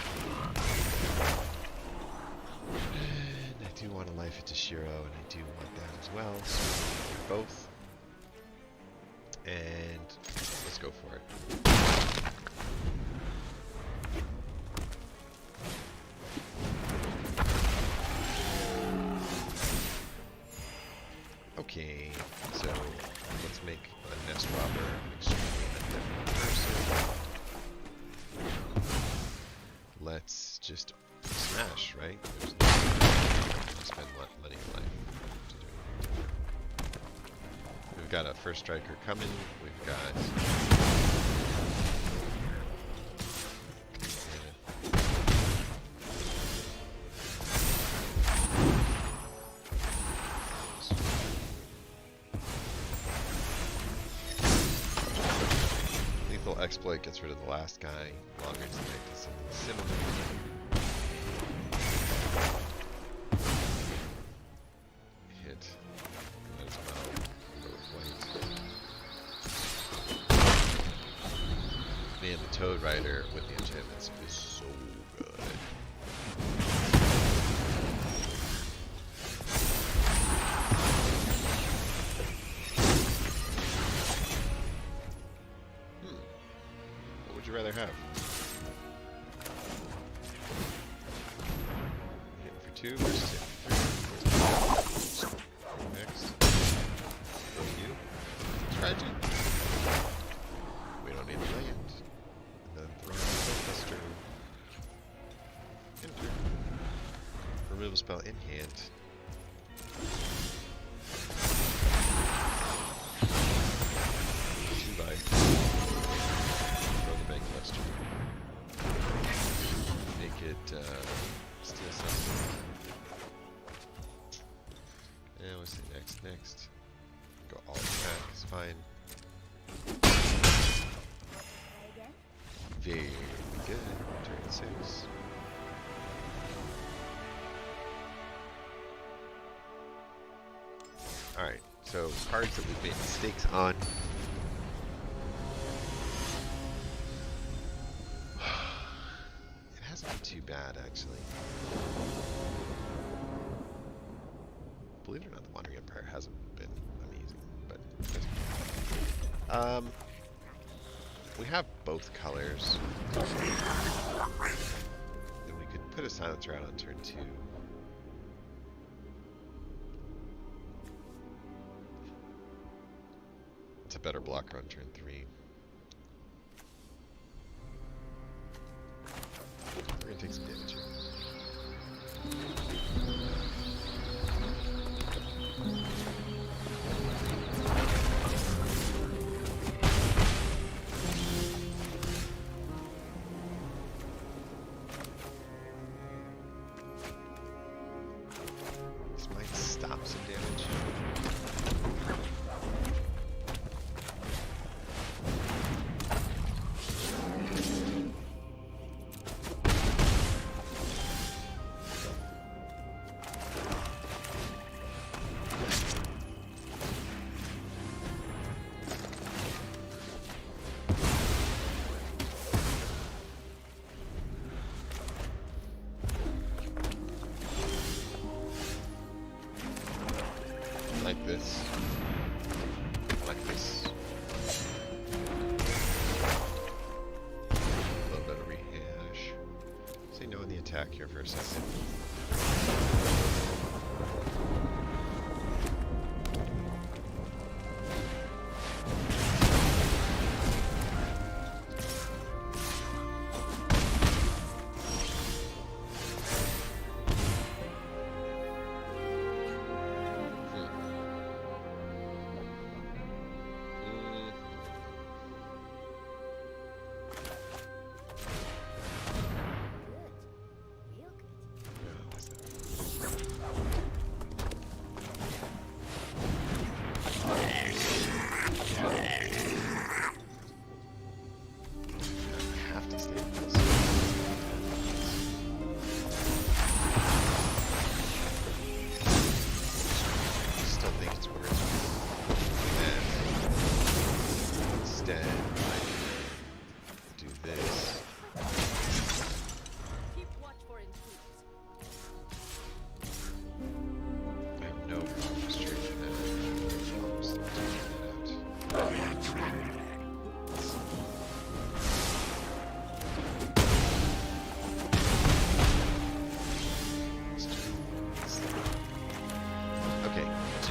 And I do want to life it to Shiro, and I do want that as well. So both. And let's go for it. Okay, so let's make a nest robber extremely undead person. Let's just smash, right? There's no spend money in life to do anything different. We've got a first striker coming. We've got lethal exploit gets rid of the last guy. Longer to make something similar. Hit as well. Go with white. Man, the Toad Rider with the enchantments is so good. What would you rather have? Hitting for 2 versus hitting for 3. Next. You. Tragic. We don't need the land. And then throw Buster. Enter. Removal spell in hand. Throw the Bank Buster. Make it steal something. Yeah, what's the next? Go all attack, it's fine. Very good. Turn 6. Alright, so cards that we've made mistakes on. It hasn't been too bad, actually. Believe it or not, the Wandering Empire hasn't been amazing, but we have both colors. And we could put a Silencer out on turn 2. It's a better blocker on turn 3. We're gonna take some damage here. This might stop some damage. Like this. Like this. A little bit of rehash. Say no in the attack here for a second.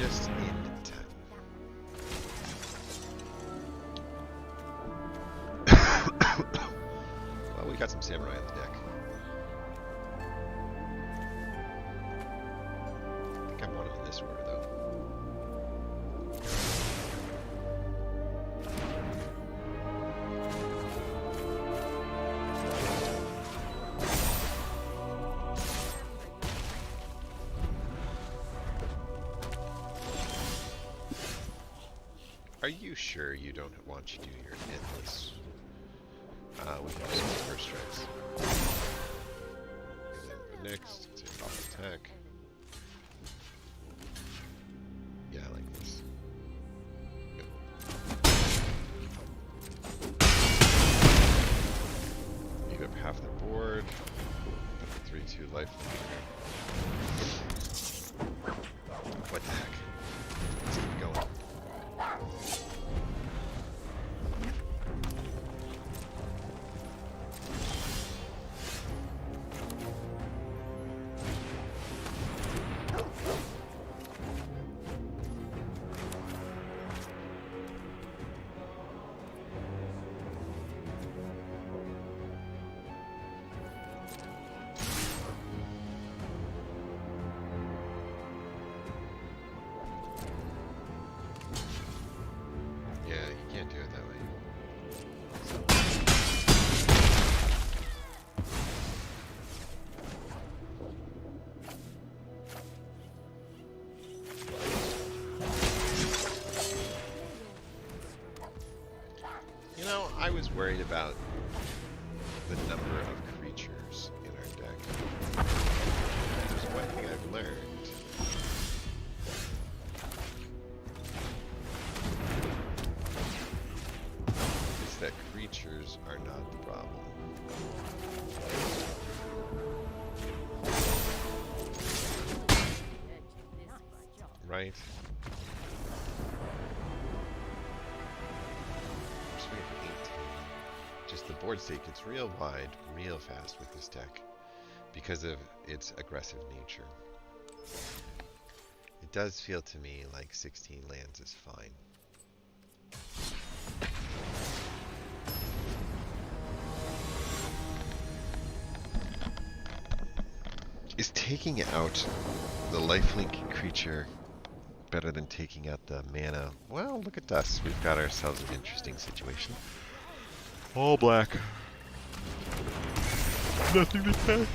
just in time. Well, we got some samurai on the deck. I think I want them in this order, though. Are you sure you don't want to do your endless with some first strikes? And then next, it's off attack. Yeah, I like this. Eat up half the board. Put the 3/2 life in there. What the heck? Let's keep going. Can't do it that way. You know, I was worried about the number of creatures in our deck. There's one thing I've learned. That creatures are not the problem. Right? Just waiting for 18. Just the board state gets real wide, real fast with this deck because of its aggressive nature. It does feel to me like 16 lands is fine. Is taking out the lifelink creature better than taking out the mana? Well, look at us. We've got ourselves an interesting situation. All black. Nothing to attack.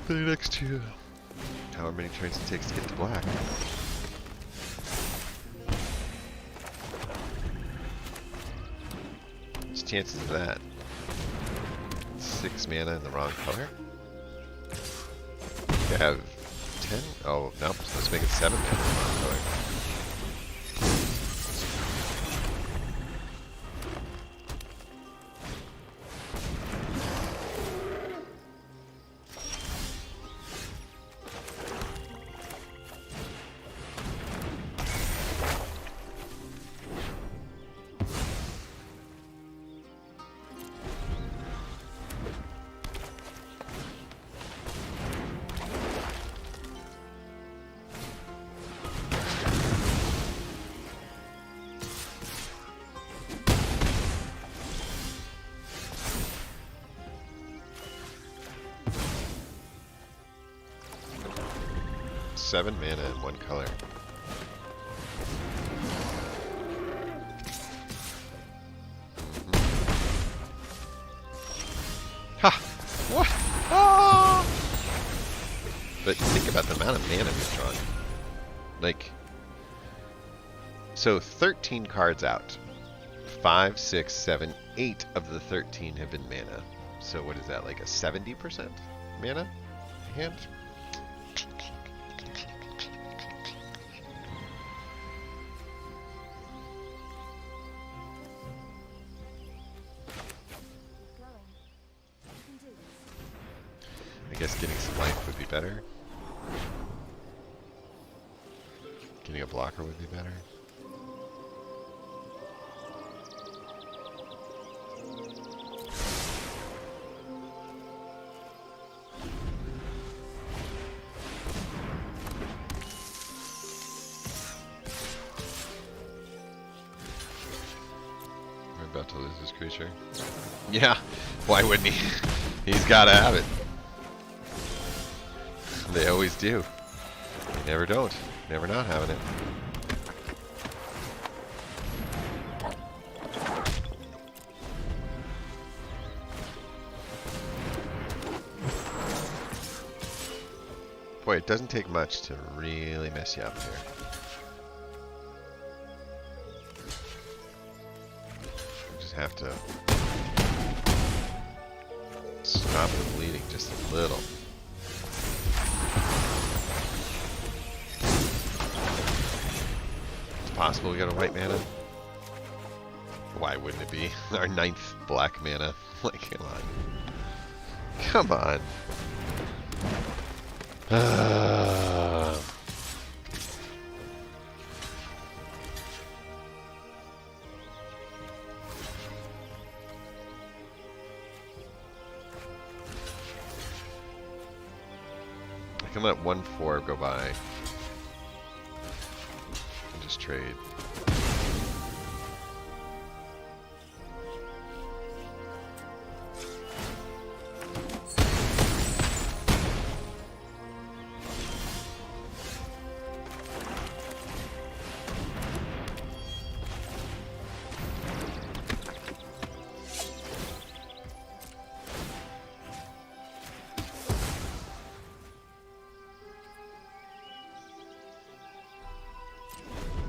For the next two. However many turns it takes to get to black. What's the chances of that? 6 mana in the wrong color? I have 10? Oh, nope. Let's make it 7 then. Seven mana in one color. Ha! What? Ah! But think about the amount of mana we've drawn. Like, so 13 cards out. 5, 6, 7, 8 of the 13 have been mana. So what is that, like a 70% mana hand? I guess getting some life would be better. Getting a blocker would be better. to lose this creature. Yeah, why wouldn't he? He's gotta have it. They always do. They never don't. Never not having it. Boy, it doesn't take much to really mess you up here. You just have to stop the bleeding just a little. It's possible we got a white mana. Why wouldn't it be? Our 9th black mana. Like, come on. Come on. I can let 1/4 go by and just trade.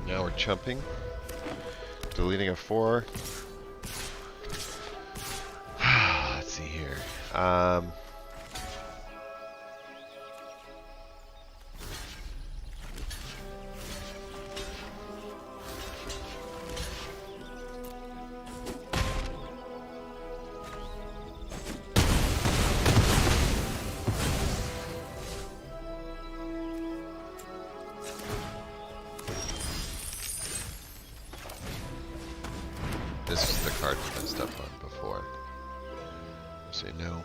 Now we're chumping, deleting a 4. Let's see here. This is the card we messed up on before. Say no.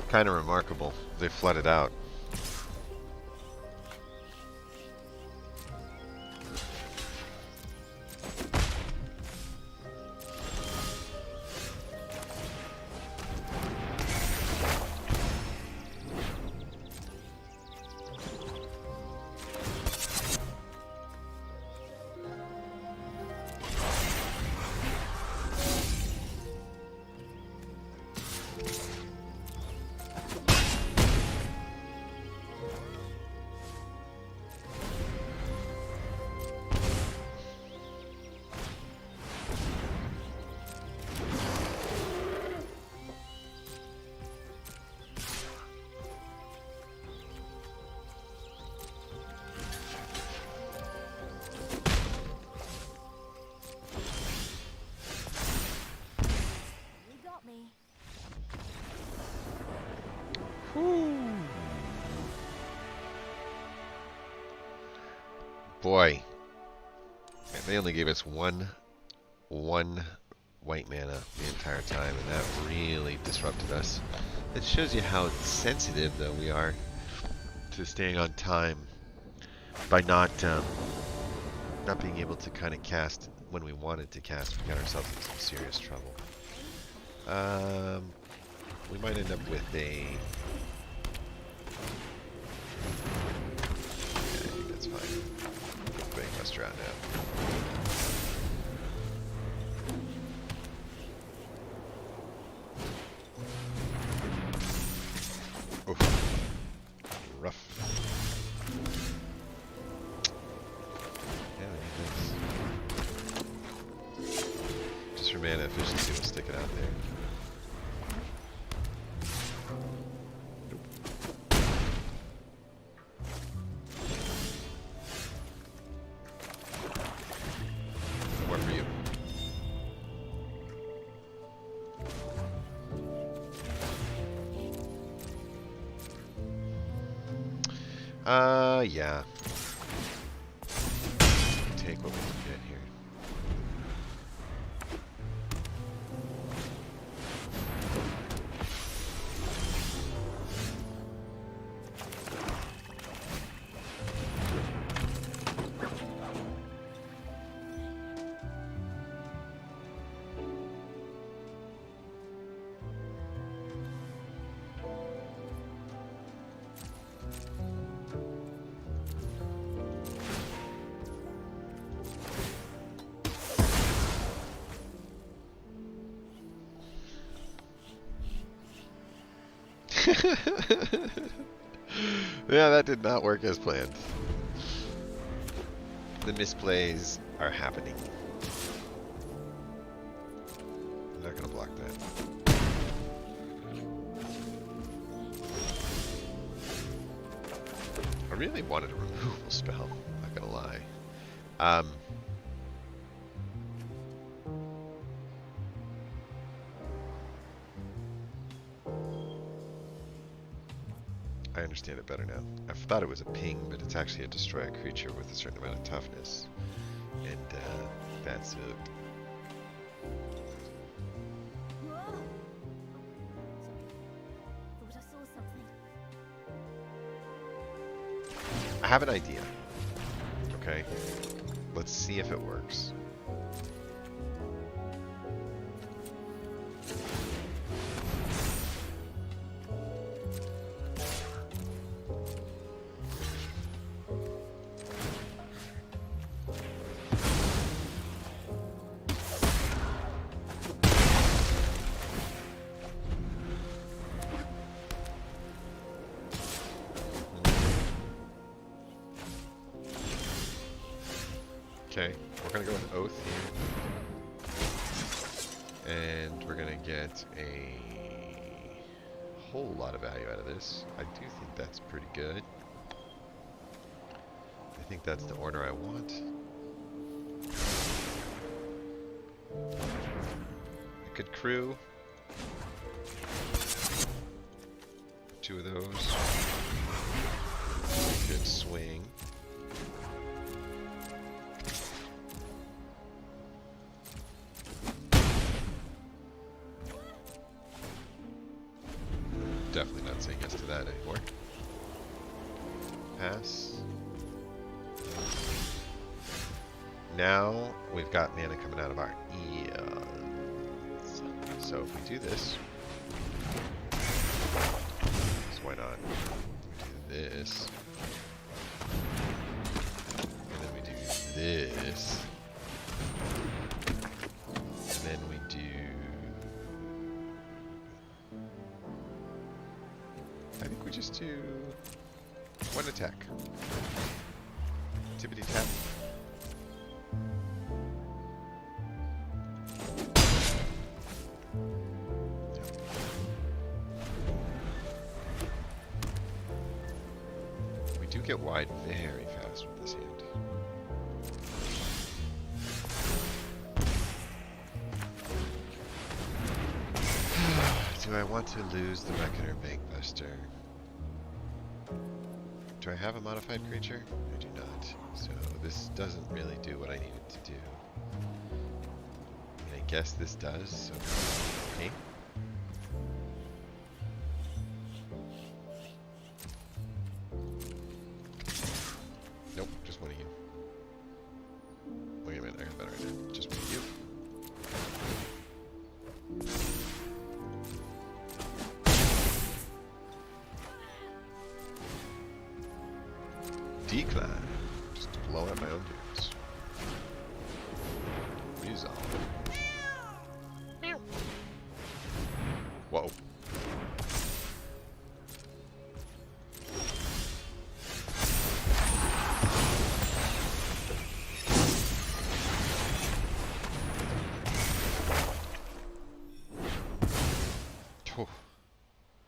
Kind of remarkable. They flooded out. Boy, they only gave us one one white mana the entire time, and that really disrupted us. It shows you how sensitive, though, we are to staying on time by not being able to kind of cast when we wanted to cast. We got ourselves in some serious trouble. We might end up with a... Yeah, I think that's fine. Big must drown now. Oof. Rough. Yeah, we need this. Just for mana efficiency, we'll stick it out there. More for you. Yeah. Take what we can get here. Yeah, that did not work as planned. The misplays are happening. I'm not going to block that. I really wanted a removal spell, not going to lie. I understand it better now. I thought it was a ping, but it's actually a destroy a creature with a certain amount of toughness. And that sucked. I have an idea. Okay. Let's see if it works. Okay, we're gonna go with Oath here. And we're gonna get a whole lot of value out of this. I do think that's pretty good. I think that's the order I want. A good crew. 2 of those. Good swing. Definitely not saying yes to that anymore. Pass. Now we've got mana coming out of our ears. So if we do this, so why not? We do this, and then we do this, and then we do. I think we just do 1 attack. Tippity tap. We do get wide very fast with this hand. Do I want to lose the Reckoner Bankbuster? Do I have a modified creature? I do not. So this doesn't really do what I need it to do. guess this does, so okay. Nope, just one of you. Wait a minute, I got a better idea. Just one of you. Decline. Just blow up my own dudes. Resolve. Whoa. Phew.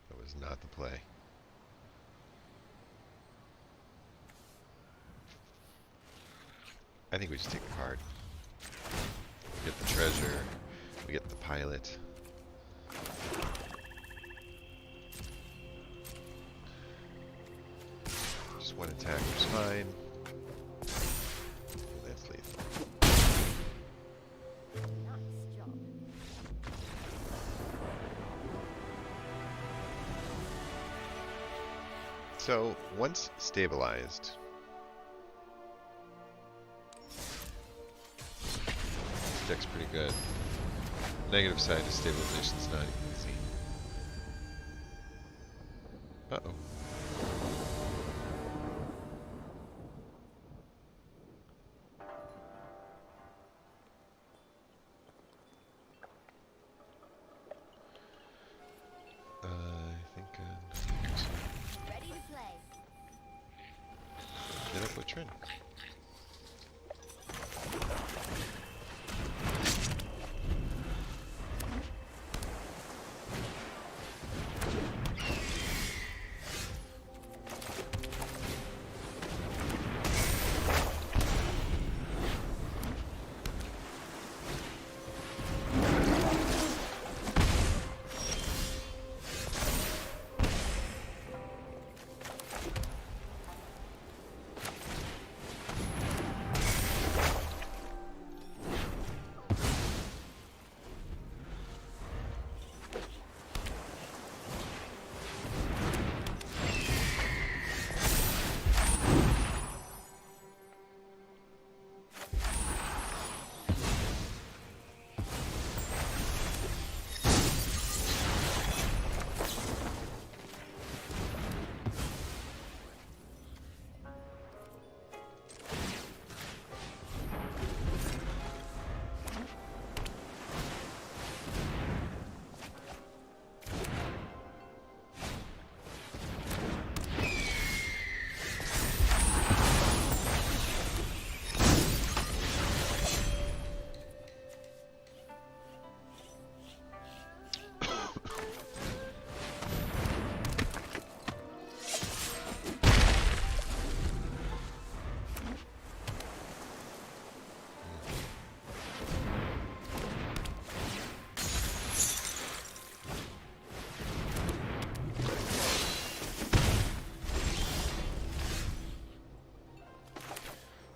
That was not the play. I think we just take the card. We get the treasure. We get the pilot. Just one attack is fine. That's lethal. Nice job. So, once stabilized, this deck's pretty good. Negative side of stabilization's not easy. Uh-oh. I think Ready to play. get up with Trin.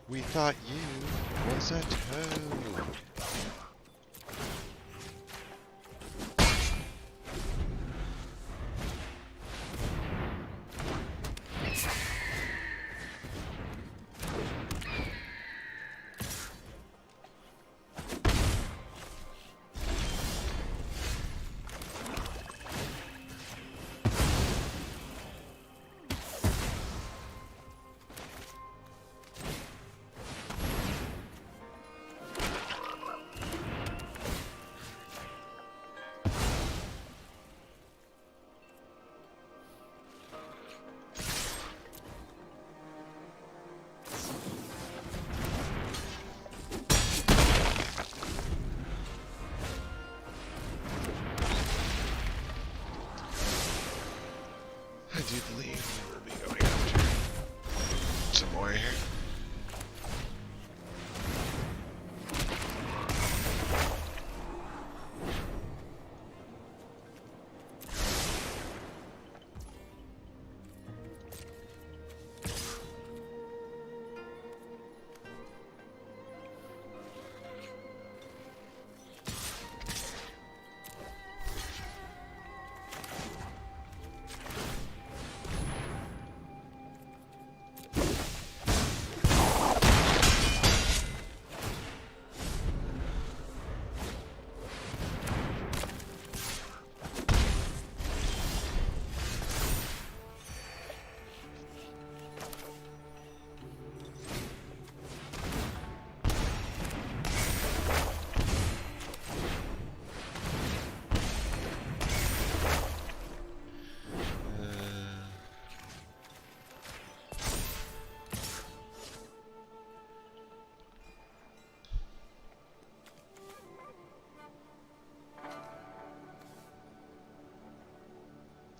We thought you was a toad. I do believe we will be going after some more here.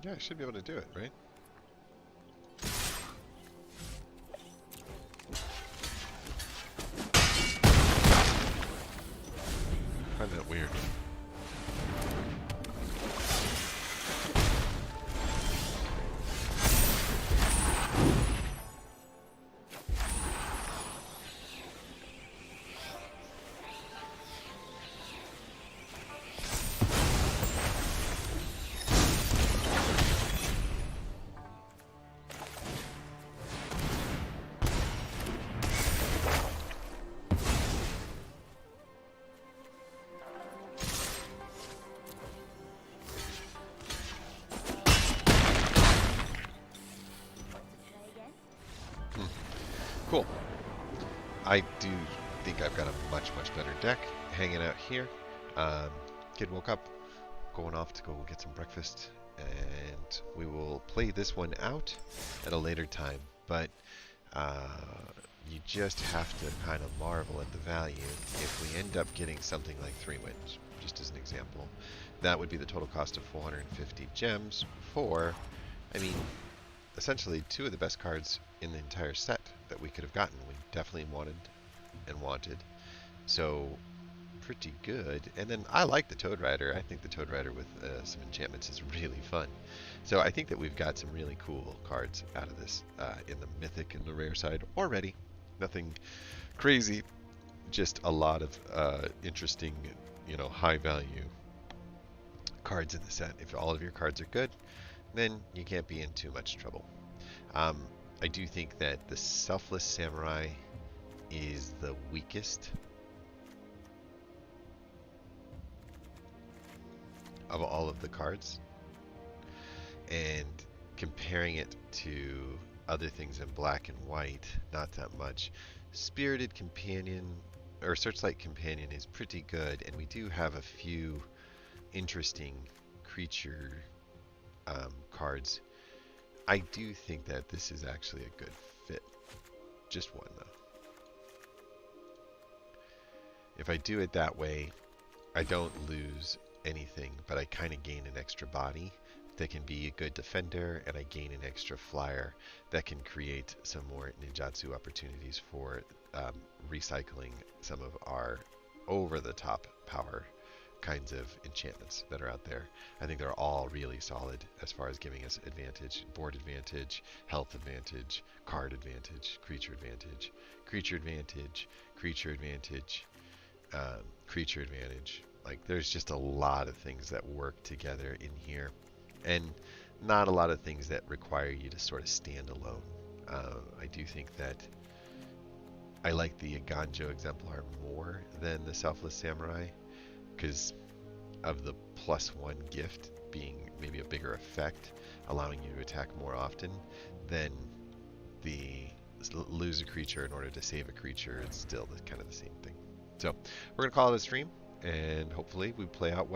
Yeah, I should be able to do it, right? I find that weird. Want to play again? Cool. I do think I've got a much, much better deck hanging out here. Kid woke up, going off to go get some breakfast, and we will play this one out at a later time. But you just have to kind of marvel at the value if we end up getting something like 3 wins, just as an example. That would be the total cost of 450 gems for, I mean, essentially 2 of the best cards in the entire set that we could have gotten. We definitely wanted. So pretty good. And then I like the Toad Rider. I think the Toad Rider with some enchantments is really fun. So I think that we've got some really cool cards out of this in the mythic and the rare side already. Nothing crazy, just a lot of interesting, high value cards in the set. If all of your cards are good, then you can't be in too much trouble. I do think that the Selfless Samurai is the weakest of all of the cards, and comparing it to other things in black and white, not that much. Spirited Companion or Searchlight Companion is pretty good, and we do have a few interesting creature cards. I do think that this is actually a good fit. Just one though. If I do it that way, I don't lose anything, but I kind of gain an extra body that can be a good defender, and I gain an extra flyer that can create some more ninjutsu opportunities for recycling some of our over-the-top power kinds of enchantments that are out there. I think they're all really solid as far as giving us advantage, board advantage, health advantage, card advantage, creature advantage, creature advantage, creature advantage, creature advantage. Like, there's just a lot of things that work together in here, and not a lot of things that require you to sort of stand alone. I do think that I like the Ganjo exemplar more than the Selfless Samurai because of the +1 gift being maybe a bigger effect, allowing you to attack more often than the lose a creature in order to save a creature. It's still kind of the same thing. So we're going to call it a stream, and hopefully we play out well.